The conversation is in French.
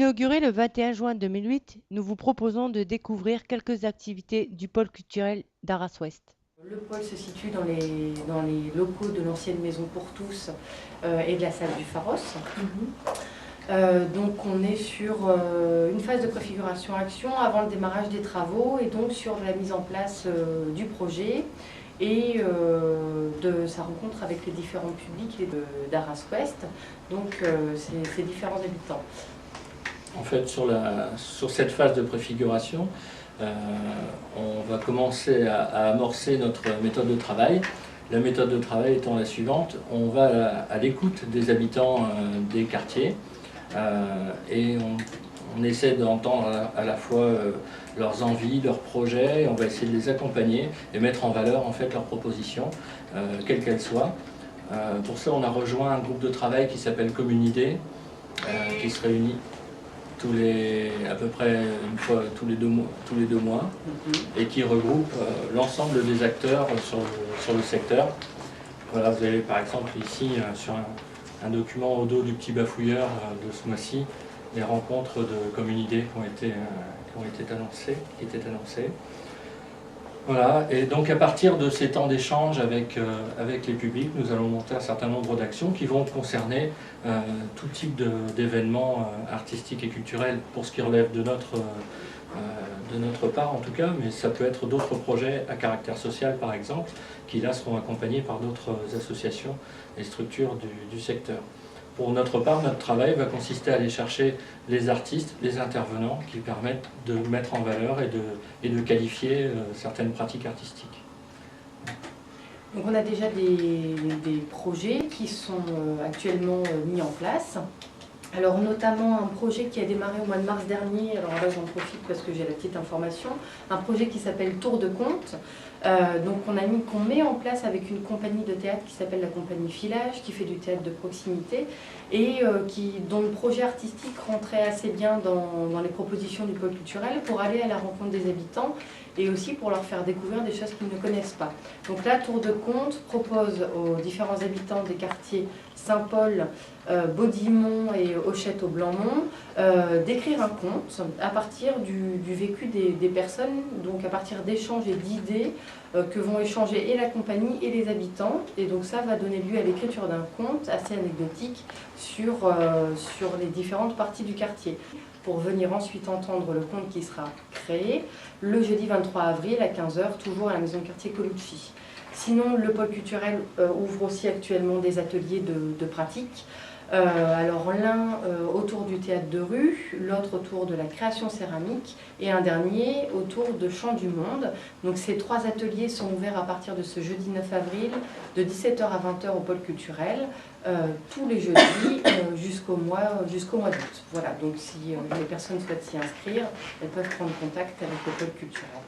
Inauguré le 21 juin 2008, nous vous proposons de découvrir quelques activités du pôle culturel d'Arras-Ouest. Le pôle se situe dans les locaux de l'ancienne Maison pour tous et de la salle du Pharos. Donc on est sur une phase de préfiguration-action avant le démarrage des travaux et donc sur la mise en place du projet et de sa rencontre avec les différents publics d'Arras-Ouest, donc ces différents habitants. En fait, sur cette phase de préfiguration, on va commencer à amorcer notre méthode de travail. La méthode de travail étant la suivante: on va à l'écoute des habitants des quartiers et on essaie d'entendre à la fois leurs envies, leurs projets, et on va essayer de les accompagner et mettre en valeur en fait leurs propositions, quelles qu'elles soient. Pour ça, on a rejoint un groupe de travail qui s'appelle Communidé, qui se réunit à peu près une fois tous les deux mois, et qui regroupe l'ensemble des acteurs sur le secteur. Voilà, vous avez par exemple ici sur un document au dos du petit bafouilleur de ce mois-ci, les rencontres de Communidé qui étaient annoncées. Voilà, et donc à partir de ces temps d'échange avec les publics, nous allons monter un certain nombre d'actions qui vont concerner tout type d'événements artistiques et culturels pour ce qui relève de notre part en tout cas, mais ça peut être d'autres projets à caractère social par exemple, qui là seront accompagnés par d'autres associations et structures du secteur. Pour notre part, notre travail va consister à aller chercher les artistes, les intervenants qui permettent de mettre en valeur et de qualifier certaines pratiques artistiques. Donc on a déjà des projets qui sont actuellement mis en place. Alors notamment un projet qui a démarré au mois de mars dernier, alors là j'en profite parce que j'ai la petite information, un projet qui s'appelle Tour de Conte. Donc qu'on met en place avec une compagnie de théâtre qui s'appelle la compagnie Filage, qui fait du théâtre de proximité et dont le projet artistique rentrait assez bien dans les propositions du pôle culturel pour aller à la rencontre des habitants et aussi pour leur faire découvrir des choses qu'ils ne connaissent pas. Donc là, Tour de Conte propose aux différents habitants des quartiers Saint-Paul, Baudimont et Hochette au Blanc-Mont d'écrire un conte à partir du vécu des personnes, donc à partir d'échanges et d'idées que vont échanger et la compagnie et les habitants. Et donc ça va donner lieu à l'écriture d'un conte assez anecdotique sur les différentes parties du quartier, pour venir ensuite entendre le conte qui sera créé le jeudi 23 avril à 15 h, toujours à la maison de quartier Colucci. Sinon, le pôle culturel ouvre aussi actuellement des ateliers de pratique. Alors l'un autour du théâtre de rue, l'autre autour de la création céramique et un dernier autour de Chant du Monde. Donc ces trois ateliers sont ouverts à partir de ce jeudi 9 avril de 17 h à 20 h au pôle culturel, tous les jeudis jusqu'au mois d'août. Voilà, donc si les personnes souhaitent s'y inscrire, elles peuvent prendre contact avec le pôle culturel.